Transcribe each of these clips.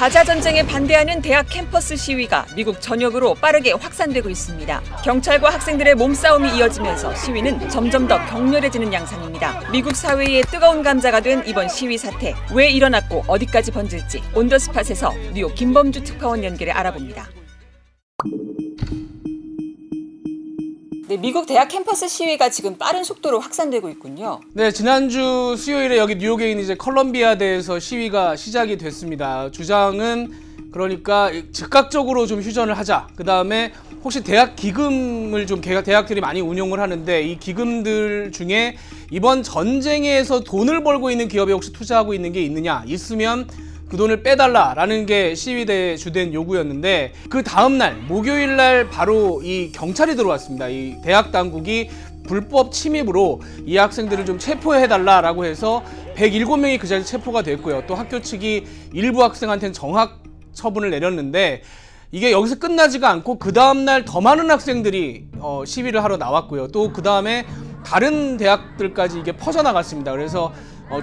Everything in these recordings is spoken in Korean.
가자 전쟁에 반대하는 대학 캠퍼스 시위가 미국 전역으로 빠르게 확산되고 있습니다. 경찰과 학생들의 몸싸움이 이어지면서 시위는 점점 더 격렬해지는 양상입니다. 미국 사회의 뜨거운 감자가 된 이번 시위 사태, 왜 일어났고 어디까지 번질지 온더스팟에서 뉴욕 김범주 특파원 연결해 알아봅니다. 네, 미국 대학 캠퍼스 시위가 지금 빠른 속도로 확산되고 있군요. 네, 지난주 수요일에 여기 뉴욕에 있는 이제 컬럼비아대에서 시위가 시작이 됐습니다. 주장은 그러니까 즉각적으로 좀 휴전을 하자. 그 다음에 혹시 대학 기금을 좀 대학들이 많이 운용을 하는데 이 기금들 중에 이번 전쟁에서 돈을 벌고 있는 기업에 혹시 투자하고 있는 게 있느냐? 있으면 그 돈을 빼달라라는 게 시위대의 주된 요구였는데 그 다음날 목요일날 바로 이 경찰이 들어왔습니다. 이 대학 당국이 불법 침입으로 이 학생들을 좀 체포해달라라고 해서 107명이 그 자리에 체포가 됐고요. 또 학교 측이 일부 학생한테는 정학 처분을 내렸는데 이게 여기서 끝나지가 않고 그 다음날 더 많은 학생들이 시위를 하러 나왔고요. 또 그 다음에 다른 대학들까지 이게 퍼져나갔습니다. 그래서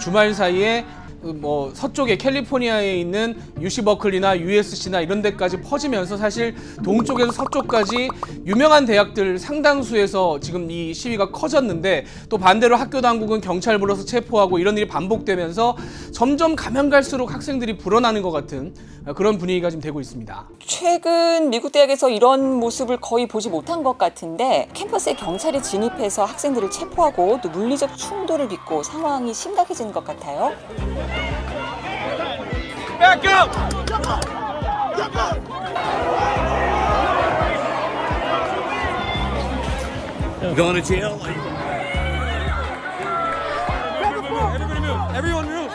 주말 사이에 뭐 서쪽에 캘리포니아에 있는 UC 버클리나 USC나 이런 데까지 퍼지면서 사실 동쪽에서 서쪽까지 유명한 대학들 상당수에서 지금 이 시위가 커졌는데 또 반대로 학교 당국은 경찰 불러서 체포하고 이런 일이 반복되면서 점점 가면 갈수록 학생들이 불어나는 것 같은 그런 분위기가 지금 되고 있습니다. 최근 미국 대학에서 이런 모습을 거의 보지 못한 것 같은데 캠퍼스에 경찰이 진입해서 학생들을 체포하고 또 물리적 충돌을 빚고 상황이 심각해지는 것 같아요. Back up! Going to jail? Everybody move! Everyone move!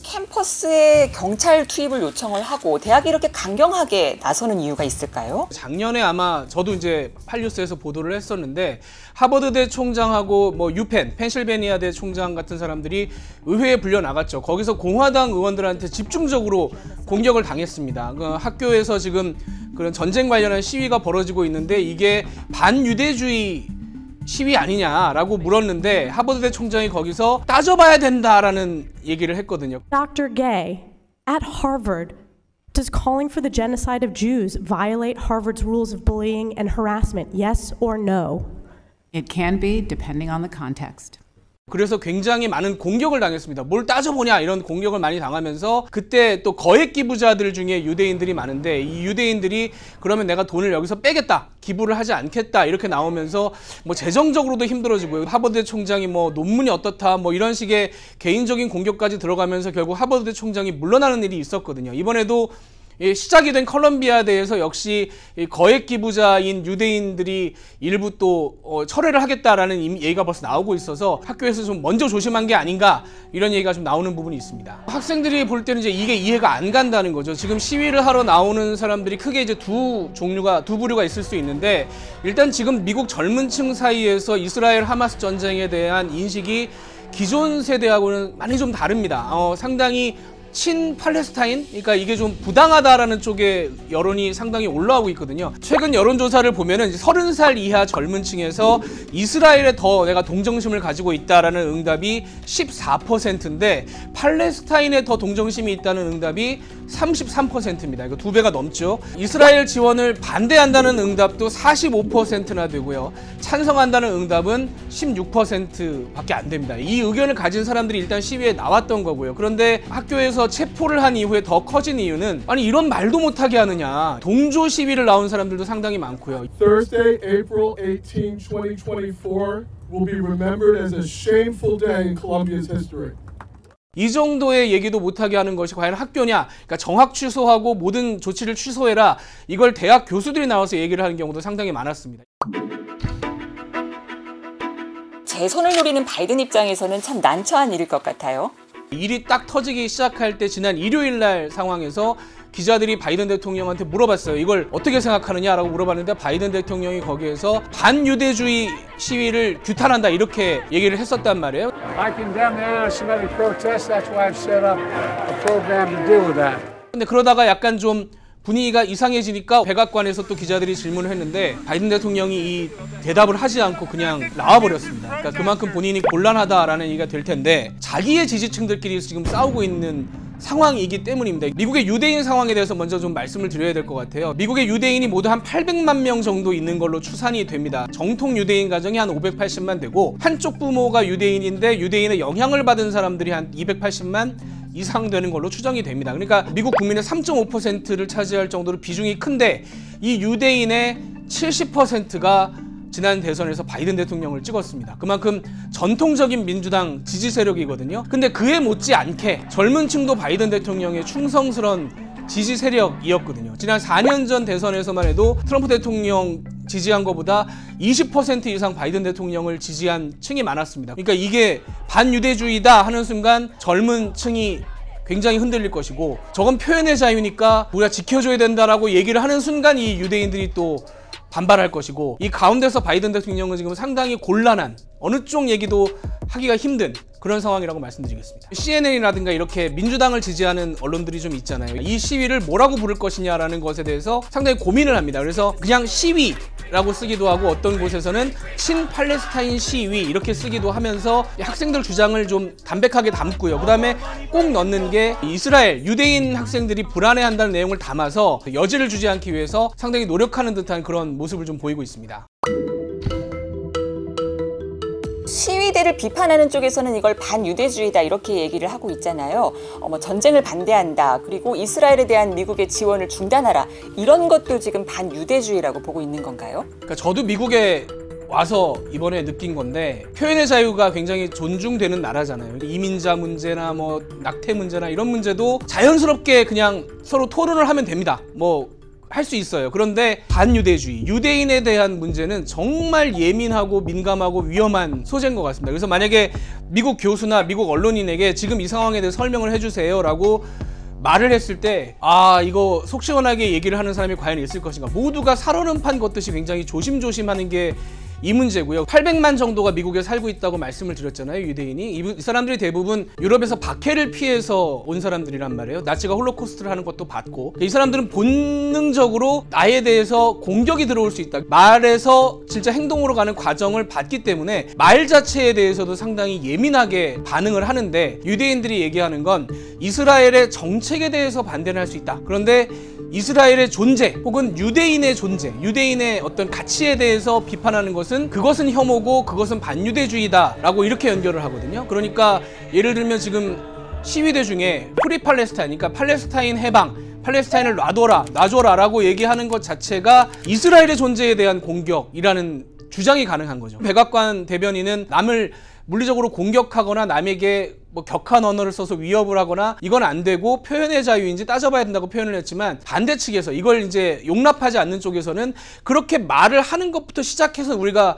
캠퍼스에 경찰 투입을 요청을 하고 대학이 이렇게 강경하게 나서는 이유가 있을까요? 작년에 아마 저도 이제 팔뉴스에서 보도를 했었는데 하버드대 총장하고 뭐 유펜, 펜실베니아대 총장 같은 사람들이 의회에 불려 나갔죠. 거기서 공화당 의원들한테 집중적으로 공격을 당했습니다. 그 학교에서 지금 그런 전쟁 관련한 시위가 벌어지고 있는데 이게 반유대주의 시위 아니냐라고 물었는데 하버드대 총장이 거기서 따져봐야 된다라는 얘기를 했거든요. Dr. Gay, at Harvard, does calling for the genocide of Jews violate Harvard's rules of bullying and harassment? Yes or no? It can be, depending on the context. 그래서 굉장히 많은 공격을 당했습니다. 뭘 따져보냐 이런 공격을 많이 당하면서 그때 또 거액 기부자들 중에 유대인들이 많은데 이 유대인들이 그러면 내가 돈을 여기서 빼겠다, 기부를 하지 않겠다 이렇게 나오면서 뭐 재정적으로도 힘들어지고요. 하버드 총장이 뭐 논문이 어떻다 뭐 이런 식의 개인적인 공격까지 들어가면서 결국 하버드 총장이 물러나는 일이 있었거든요. 이번에도 시작이 된 컬럼비아대에서 역시 거액 기부자인 유대인들이 일부 또 철회를 하겠다라는 얘기가 벌써 나오고 있어서 학교에서 좀 먼저 조심한 게 아닌가 이런 얘기가 좀 나오는 부분이 있습니다. 학생들이 볼 때는 이제 이게 이해가 안 간다는 거죠. 지금 시위를 하러 나오는 사람들이 크게 이제 두 부류가 있을 수 있는데 일단 지금 미국 젊은 층 사이에서 이스라엘 하마스 전쟁에 대한 인식이 기존 세대하고는 많이 좀 다릅니다. 상당히 친 팔레스타인? 그러니까 이게 좀 부당하다라는 쪽에 여론이 상당히 올라오고 있거든요. 최근 여론조사를 보면은 30살 이하 젊은 층에서 이스라엘에 더 내가 동정심을 가지고 있다라는 응답이 14%인데 팔레스타인에 더 동정심이 있다는 응답이 33%입니다. 이거 2배가 넘죠. 이스라엘 지원을 반대한다는 응답도 45%나 되고요. 찬성한다는 응답은 16%밖에 안 됩니다. 이 의견을 가진 사람들이 일단 시위에 나왔던 거고요. 그런데 학교에서 체포를 한 이후에 더 커진 이유는 아니 이런 말도 못하게 하느냐. 동조 시위를 나온 사람들도 상당히 많고요. Thursday, April 18, 2024 will be remembered as a shameful day in Columbia's history. 이 정도의 얘기도 못하게 하는 것이 과연 학교냐? 그러니까 정학 취소하고 모든 조치를 취소해라. 이걸 대학 교수들이 나와서 얘기를 하는 경우도 상당히 많았습니다. 재선을 노리는 바이든 입장에서는 참 난처한 일일 것 같아요. 일이 딱 터지기 시작할 때 지난 일요일 날 상황에서 기자들이 바이든 대통령한테 물어봤어요. 이걸 어떻게 생각하느냐라고 물어봤는데 바이든 대통령이 거기에서 반유대주의 시위를 규탄한다 이렇게 얘기를 했었단 말이에요. I condemn the anti-Semitic protests. That's why I've set up a program to deal with that. 근데 그러다가 약간 좀 분위기가 이상해지니까 백악관에서 또 기자들이 질문을 했는데 바이든 대통령이 이 대답을 하지 않고 그냥 나와버렸습니다. 그러니까 그만큼 본인이 곤란하다라는 얘기가 될 텐데 자기의 지지층들끼리 지금 싸우고 있는 상황이기 때문입니다. 미국의 유대인 상황에 대해서 먼저 좀 말씀을 드려야 될 것 같아요. 미국의 유대인이 모두 한 800만 명 정도 있는 걸로 추산이 됩니다. 정통 유대인 가정이 한 580만 되고 한쪽 부모가 유대인인데 유대인의 영향을 받은 사람들이 한 280만 이상 되는 걸로 추정이 됩니다. 그러니까 미국 국민의 3.5%를 차지할 정도로 비중이 큰데 이 유대인의 70%가 지난 대선에서 바이든 대통령을 찍었습니다. 그만큼 전통적인 민주당 지지 세력이거든요. 근데 그에 못지않게 젊은 층도 바이든 대통령의 충성스런 지지 세력이었거든요. 지난 4년 전 대선에서만 해도 트럼프 대통령 지지한 것보다 20% 이상 바이든 대통령을 지지한 층이 많았습니다. 그러니까 이게 반유대주의다 하는 순간 젊은 층이 굉장히 흔들릴 것이고 저건 표현의 자유니까 우리가 지켜줘야 된다라고 얘기를 하는 순간 이 유대인들이 또 반발할 것이고 이 가운데서 바이든 대통령은 지금 상당히 곤란한 어느 쪽 얘기도 하기가 힘든 그런 상황이라고 말씀드리겠습니다. CNN이라든가 이렇게 민주당을 지지하는 언론들이 좀 있잖아요. 이 시위를 뭐라고 부를 것이냐라는 것에 대해서 상당히 고민을 합니다. 그래서 그냥 시위라고 쓰기도 하고 어떤 곳에서는 친팔레스타인 시위 이렇게 쓰기도 하면서 학생들 주장을 좀 담백하게 담고요. 그 다음에 꼭 넣는 게 이스라엘 유대인 학생들이 불안해한다는 내용을 담아서 여지를 주지 않기 위해서 상당히 노력하는 듯한 그런 모습을 좀 보이고 있습니다. 시위대를 비판하는 쪽에서는 이걸 반유대주의다 이렇게 얘기를 하고 있잖아요. 전쟁을 반대한다. 그리고 이스라엘에 대한 미국의 지원을 중단하라. 이런 것도 지금 반유대주의라고 보고 있는 건가요? 그러니까 저도 미국에 와서 이번에 느낀 건데 표현의 자유가 굉장히 존중되는 나라잖아요. 이민자 문제나 뭐 낙태 문제나 이런 문제도 자연스럽게 그냥 서로 토론을 하면 됩니다. 할 수 있어요. 그런데 반유대주의, 유대인에 대한 문제는 정말 예민하고 민감하고 위험한 소재인 것 같습니다. 그래서 만약에 미국 교수나 미국 언론인에게 지금 이 상황에 대해 설명을 해주세요 라고 말을 했을 때 이거 속 시원하게 얘기를 하는 사람이 과연 있을 것인가. 모두가 살얼음판 걷듯이 굉장히 조심조심하는 게 이 문제고요. 800만 정도가 미국에 살고 있다고 말씀을 드렸잖아요. 유대인이. 이 사람들이 대부분 유럽에서 박해를 피해서 온 사람들이란 말이에요. 나치가 홀로코스트를 하는 것도 봤고 이 사람들은 본능적으로 나에 대해서 공격이 들어올 수 있다. 말에서 진짜 행동으로 가는 과정을 봤기 때문에 말 자체에 대해서도 상당히 예민하게 반응을 하는데 유대인들이 얘기하는 건 이스라엘의 정책에 대해서 반대를 할 수 있다. 그런데 이스라엘의 존재 혹은 유대인의 존재, 유대인의 어떤 가치에 대해서 비판하는 그것은 혐오고 그것은 반유대주의다라고 이렇게 연결을 하거든요. 그러니까 예를 들면 지금 시위대 중에 프리 팔레스타인, 그러니까 팔레스타인 해방, 팔레스타인을 놔줘라라고 얘기하는 것 자체가 이스라엘의 존재에 대한 공격이라는 주장이 가능한 거죠. 백악관 대변인은 남을 물리적으로 공격하거나 남에게 격한 언어를 써서 위협을 하거나 이건 안 되고 표현의 자유인지 따져봐야 된다고 표현을 했지만 반대 측에서 이걸 이제 용납하지 않는 쪽에서는 그렇게 말을 하는 것부터 시작해서 우리가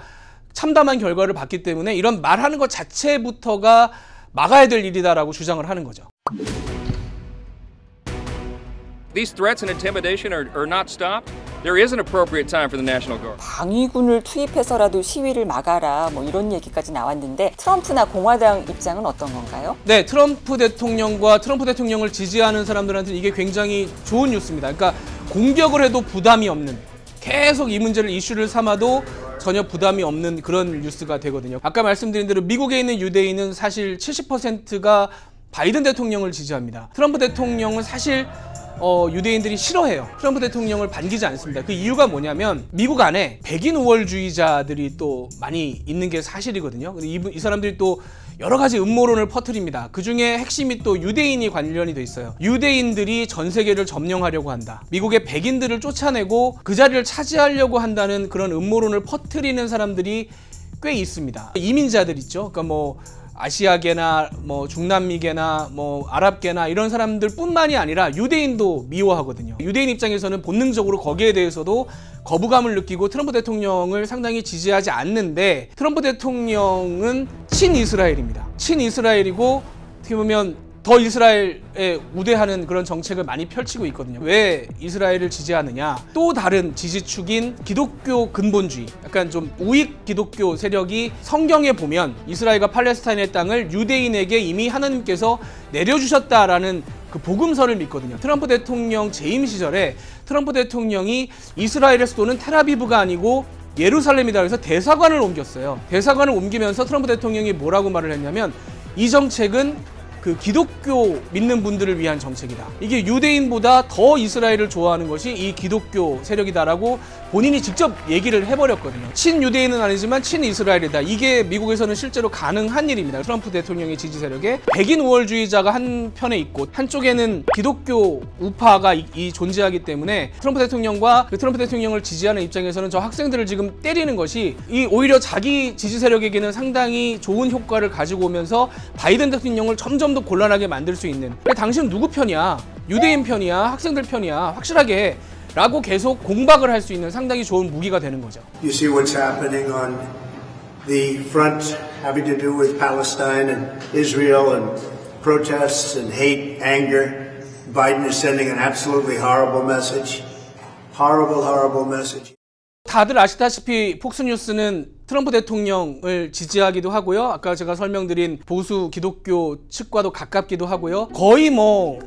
참담한 결과를 봤기 때문에 이런 말하는 것 자체부터가 막아야 될 일이다라고 주장을 하는 거죠. These threats and intimidation are not stopped. There is an appropriate time for the National Guard. 방위군을 투입해서라도 시위를 막아라 이런 얘기까지 나왔는데 트럼프나 공화당 입장은 어떤 건가요? 네, 트럼프 대통령과 트럼프 대통령을 지지하는 사람들한테는 이게 굉장히 좋은 뉴스입니다. 그러니까 공격을 해도 부담이 없는 계속 이 문제를 이슈를 삼아도 전혀 부담이 없는 그런 뉴스가 되거든요. 아까 말씀드린 대로 미국에 있는 유대인은 사실 70%가 바이든 대통령을 지지합니다. 트럼프 대통령은 사실 유대인들이 싫어해요. 트럼프 대통령을 반기지 않습니다. 그 이유가 뭐냐면 미국 안에 백인 우월주의자들이 또 많이 있는 게 사실이거든요. 이 사람들이 또 여러 가지 음모론을 퍼뜨립니다. 그 중에 핵심이 또 유대인이 관련이 돼 있어요. 유대인들이 전 세계를 점령하려고 한다. 미국의 백인들을 쫓아내고 그 자리를 차지하려고 한다는 그런 음모론을 퍼뜨리는 사람들이 꽤 있습니다. 이민자들 있죠. 그러니까 아시아계나 중남미계나 아랍계나 이런 사람들뿐만이 아니라 유대인도 미워하거든요. 유대인 입장에서는 본능적으로 거기에 대해서도 거부감을 느끼고 트럼프 대통령을 상당히 지지하지 않는데 트럼프 대통령은 친이스라엘입니다. 친이스라엘이고 어떻게 보면 더 이스라엘에 우대하는 그런 정책을 많이 펼치고 있거든요. 왜 이스라엘을 지지하느냐? 또 다른 지지축인 기독교 근본주의, 약간 좀 우익 기독교 세력이 성경에 보면 이스라엘과 팔레스타인의 땅을 유대인에게 이미 하나님께서 내려주셨다라는 그 복음서를 믿거든요. 트럼프 대통령 재임 시절에 트럼프 대통령이 이스라엘의 수도는 텔아비브가 아니고 예루살렘이다 그래서 대사관을 옮겼어요. 대사관을 옮기면서 트럼프 대통령이 뭐라고 말을 했냐면 이 정책은 그 기독교 믿는 분들을 위한 정책이다. 이게 유대인보다 더 이스라엘을 좋아하는 것이 이 기독교 세력이다라고 본인이 직접 얘기를 해버렸거든요. 친유대인은 아니지만 친이스라엘이다. 이게 미국에서는 실제로 가능한 일입니다. 트럼프 대통령의 지지 세력에 백인 우월주의자가 한 편에 있고 한쪽에는 기독교 우파가 존재하기 때문에 트럼프 대통령과 그 트럼프 대통령을 지지하는 입장에서는 저 학생들을 지금 때리는 것이 이 오히려 자기 지지 세력에게는 상당히 좋은 효과를 가지고 오면서 바이든 대통령을 점점 더 곤란하게 만들 수 있는. 당신 누구 편이야? 유대인 편이야? 학생들 편이야? 확실하게 라고 계속 공박을 할 수 있는 상당히 좋은 무기가 되는 거죠. You see what's happening on the front having to do with Palestine and Israel and protests and hate, anger. Biden is sending an absolutely horrible message. Horrible message. 다들 아시다시피 폭스뉴스는 트럼프 대통령을 지지하기도 하고요. 아까 제가 설명드린 보수 기독교 측과도 가깝기도 하고요. 거의 뭐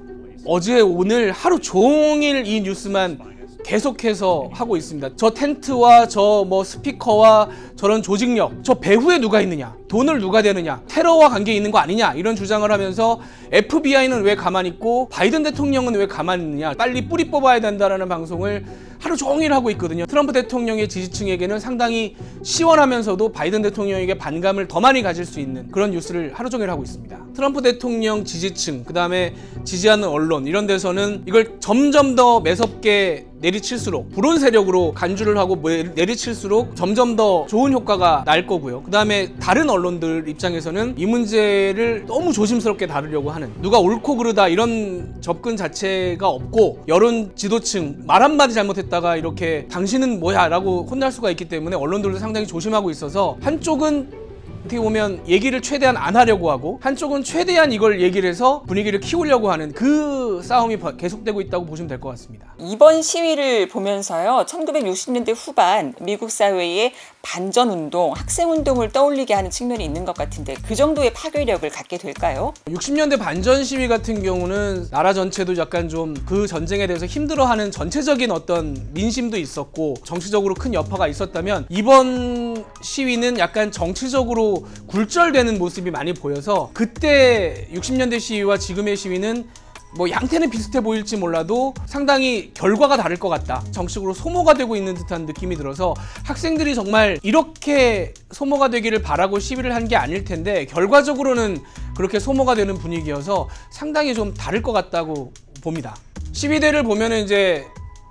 어제 오늘 하루 종일 이 뉴스만 계속해서 하고 있습니다. 저 텐트와 저 뭐 스피커와 저런 조직력, 저 배후에 누가 있느냐, 돈을 누가 대느냐, 테러와 관계 있는 거 아니냐 이런 주장을 하면서 FBI는 왜 가만히 있고 바이든 대통령은 왜 가만히 있느냐, 빨리 뿌리 뽑아야 된다라는 방송을 하루 종일 하고 있거든요. 트럼프 대통령의 지지층에게는 상당히 시원하면서도 바이든 대통령에게 반감을 더 많이 가질 수 있는 그런 뉴스를 하루 종일 하고 있습니다. 트럼프 대통령 지지층, 그 다음에 지지하는 언론 이런 데서는 이걸 점점 더 매섭게 내리칠수록 불온 세력으로 간주를 하고 내리칠수록 점점 더 좋은 효과가 날 거고요. 그 다음에 다른 언론들 입장에서는 이 문제를 너무 조심스럽게 다루려고 하는, 누가 옳고 그르다 이런 접근 자체가 없고 여론 지도층 말 한마디 잘못했다가 이렇게 당신은 뭐야 라고 혼날 수가 있기 때문에 언론들도 상당히 조심하고 있어서 한쪽은 어떻게 보면 얘기를 최대한 안 하려고 하고 한쪽은 최대한 이걸 얘기를 해서 분위기를 키우려고 하는 그 싸움이 계속되고 있다고 보시면 될 것 같습니다. 이번 시위를 보면서요, 1960년대 후반 미국 사회의 반전운동, 학생운동을 떠올리게 하는 측면이 있는 것 같은데 그 정도의 파괴력을 갖게 될까요? 60년대 반전 시위 같은 경우는 나라 전체도 약간 좀 그 전쟁에 대해서 힘들어하는 전체적인 어떤 민심도 있었고 정치적으로 큰 여파가 있었다면 이번 시위는 약간 정치적으로 굴절되는 모습이 많이 보여서 그때 60년대 시위와 지금의 시위는 뭐 양태는 비슷해 보일지 몰라도 상당히 결과가 다를 것 같다. 정치적으로 소모가 되고 있는 듯한 느낌이 들어서 학생들이 정말 이렇게 소모가 되기를 바라고 시위를 한 게 아닐 텐데 결과적으로는 그렇게 소모가 되는 분위기여서 상당히 좀 다를 것 같다고 봅니다. 시위대를 보면은 이제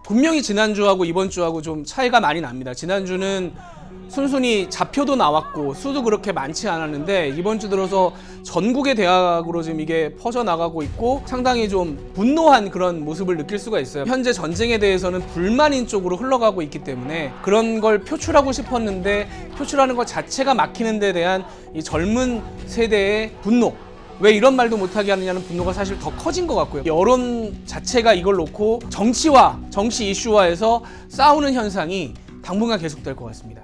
분명히 지난주하고 이번 주하고 좀 차이가 많이 납니다. 지난주는 순순히 좌표도 나왔고 수도 그렇게 많지 않았는데 이번 주 들어서 전국의 대학으로 지금 이게 퍼져나가고 있고 상당히 좀 분노한 그런 모습을 느낄 수가 있어요. 현재 전쟁에 대해서는 불만인 쪽으로 흘러가고 있기 때문에 그런 걸 표출하고 싶었는데 표출하는 것 자체가 막히는 데 대한 이 젊은 세대의 분노, 왜 이런 말도 못하게 하느냐는 분노가 사실 더 커진 것 같고요. 여론 자체가 이걸 놓고 정치 이슈화해서 싸우는 현상이 당분간 계속될 것 같습니다.